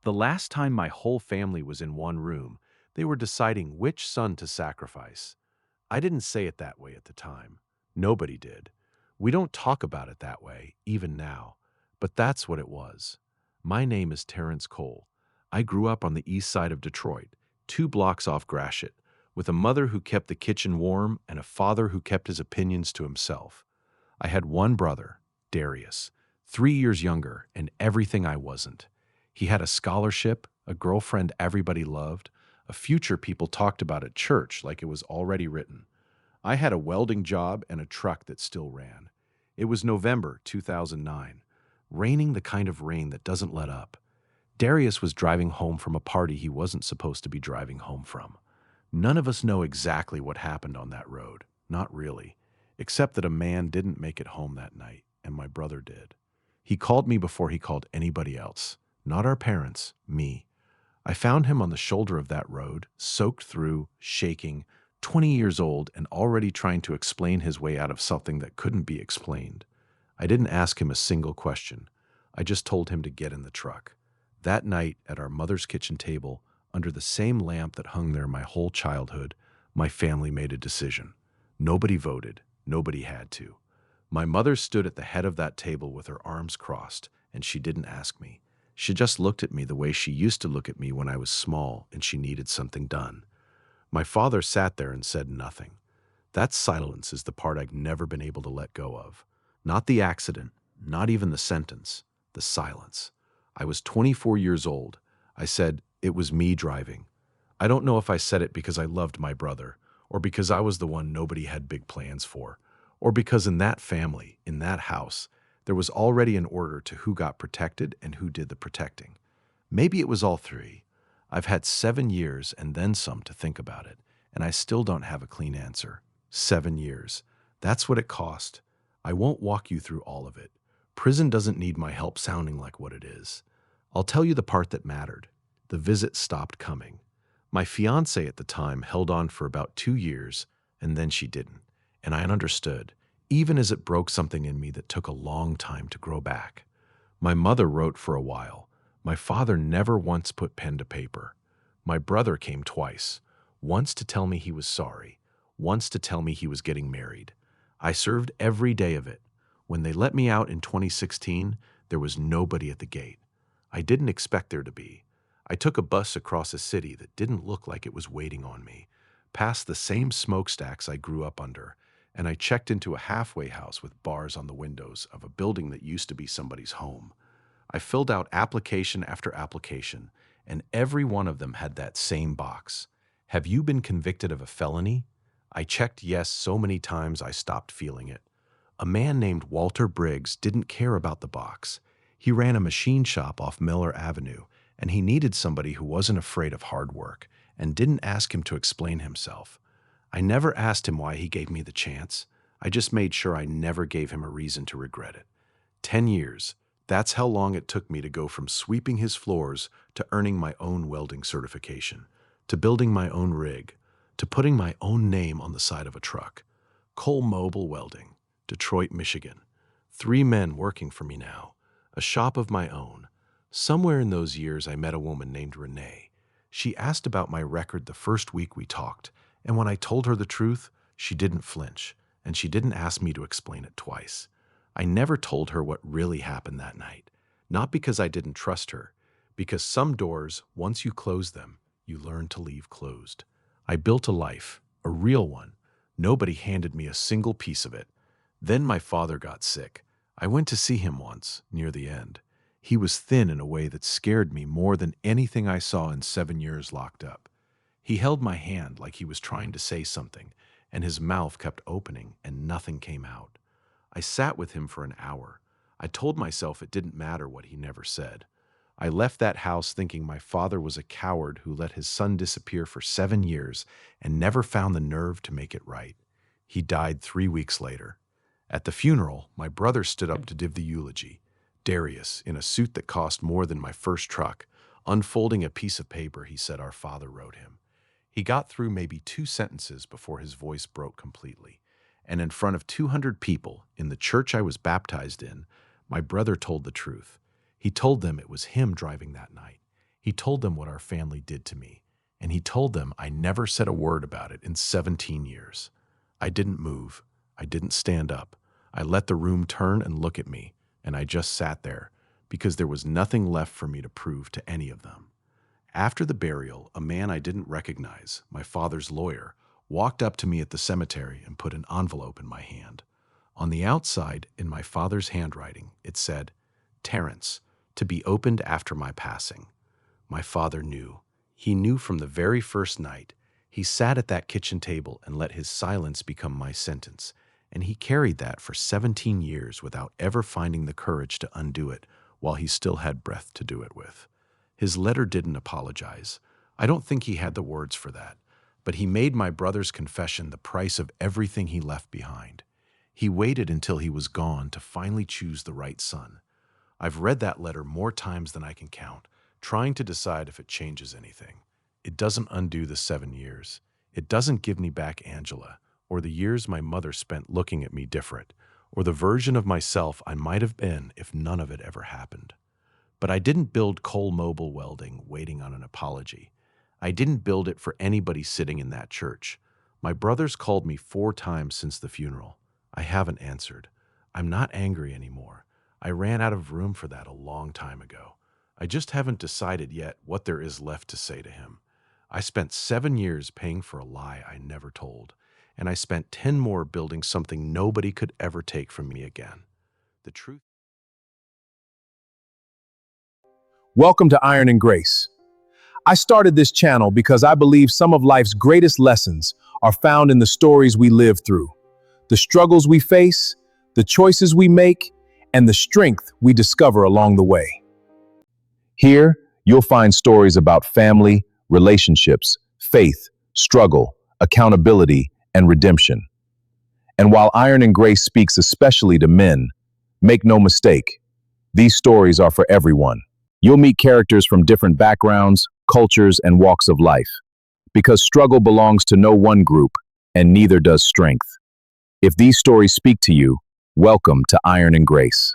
The last time my whole family was in one room, they were deciding which son to sacrifice. I didn't say it that way at the time. Nobody did. We don't talk about it that way, even now. But that's what it was. My name is Terrence Cole. I grew up on the east side of Detroit, 2 blocks off Gratiot, with a mother who kept the kitchen warm and a father who kept his opinions to himself. I had one brother, Darius, 3 years younger and everything I wasn't. He had a scholarship, a girlfriend everybody loved, a future people talked about at church like it was already written. I had a welding job and a truck that still ran. It was November 2009, raining the kind of rain that doesn't let up. Darius was driving home from a party he wasn't supposed to be driving home from. None of us know exactly what happened on that road, not really, except that a man didn't make it home that night, and my brother did. He called me before he called anybody else, not our parents, me. I found him on the shoulder of that road, soaked through, shaking, 20 years old and already trying to explain his way out of something that couldn't be explained. I didn't ask him a single question. I just told him to get in the truck. That night, at our mother's kitchen table, under the same lamp that hung there my whole childhood, my family made a decision. Nobody voted. Nobody had to. My mother stood at the head of that table with her arms crossed, and she didn't ask me. She just looked at me the way she used to look at me when I was small and she needed something done. My father sat there and said nothing. That silence is the part I've never been able to let go of. Not the accident, not even the sentence, the silence. I was 24 years old. I said, it was me driving. I don't know if I said it because I loved my brother, or because I was the one nobody had big plans for, or because in that family, in that house, there was already an order to who got protected and who did the protecting. Maybe it was all three. I've had 7 years and then some to think about it, and I still don't have a clean answer. 7 years. That's what it cost. I won't walk you through all of it. Prison doesn't need my help sounding like what it is. I'll tell you the part that mattered. The visit stopped coming. My fiancée at the time held on for about 2 years, and then she didn't, and I understood, even as it broke something in me that took a long time to grow back. My mother wrote for a while. My father never once put pen to paper. My brother came twice, once to tell me he was sorry, once to tell me he was getting married. I served every day of it. When they let me out in 2016, there was nobody at the gate. I didn't expect there to be. I took a bus across a city that didn't look like it was waiting on me, past the same smokestacks I grew up under, and I checked into a halfway house with bars on the windows of a building that used to be somebody's home. I filled out application after application, and every one of them had that same box. Have you been convicted of a felony? I checked yes so many times I stopped feeling it. A man named Walter Briggs didn't care about the box. He ran a machine shop off Miller Avenue, and he needed somebody who wasn't afraid of hard work and didn't ask him to explain himself. I never asked him why he gave me the chance. I just made sure I never gave him a reason to regret it. 10 years. That's how long it took me to go from sweeping his floors to earning my own welding certification, to building my own rig, to putting my own name on the side of a truck. Cole Mobile Welding, Detroit, Michigan. 3 men working for me now. A shop of my own. Somewhere in those years I met a woman named Renee. She asked about my record the first week we talked, and when I told her the truth, she didn't flinch, and she didn't ask me to explain it twice. I never told her what really happened that night, not because I didn't trust her, because some doors, once you close them, you learn to leave closed. I built a life, a real one. Nobody handed me a single piece of it. Then my father got sick. I went to see him once, near the end. He was thin in a way that scared me more than anything I saw in 7 years locked up. He held my hand like he was trying to say something, and his mouth kept opening and nothing came out. I sat with him for an hour. I told myself it didn't matter what he never said. I left that house thinking my father was a coward who let his son disappear for 7 years and never found the nerve to make it right. He died 3 weeks later. At the funeral, my brother stood up to give the eulogy. Darius, in a suit that cost more than my first truck, unfolding a piece of paper he said our father wrote him. He got through maybe 2 sentences before his voice broke completely. And in front of 200 people in the church I was baptized in, my brother told the truth. He told them it was him driving that night. He told them what our family did to me, and he told them I never said a word about it in 17 years. I didn't move. I didn't stand up. I let the room turn and look at me, and I just sat there because there was nothing left for me to prove to any of them. After the burial, a man I didn't recognize, my father's lawyer, walked up to me at the cemetery and put an envelope in my hand. On the outside, in my father's handwriting, it said, "Terrence, to be opened after my passing." My father knew. He knew from the very first night. He sat at that kitchen table and let his silence become my sentence, and he carried that for 17 years without ever finding the courage to undo it while he still had breath to do it with. His letter didn't apologize. I don't think he had the words for that, but he made my brother's confession the price of everything he left behind. He waited until he was gone to finally choose the right son. I've read that letter more times than I can count, trying to decide if it changes anything. It doesn't undo the 7 years. It doesn't give me back Angela, or the years my mother spent looking at me different, or the version of myself I might have been if none of it ever happened. But I didn't build Cole Mobile Welding waiting on an apology. I didn't build it for anybody sitting in that church. My brothers called me 4 times since the funeral. I haven't answered. I'm not angry anymore. I ran out of room for that a long time ago. I just haven't decided yet what there is left to say to him. I spent 7 years paying for a lie I never told, and I spent 10 more building something nobody could ever take from me again. The truth. Welcome to Iron and Grace. I started this channel because I believe some of life's greatest lessons are found in the stories we live through, the struggles we face, the choices we make, and the strength we discover along the way. Here, you'll find stories about family, relationships, faith, struggle, accountability, and redemption. And while Iron and Grace speaks especially to men, make no mistake, these stories are for everyone. You'll meet characters from different backgrounds, cultures, and walks of life, because struggle belongs to no one group, and neither does strength. If these stories speak to you, welcome to Iron and Grace.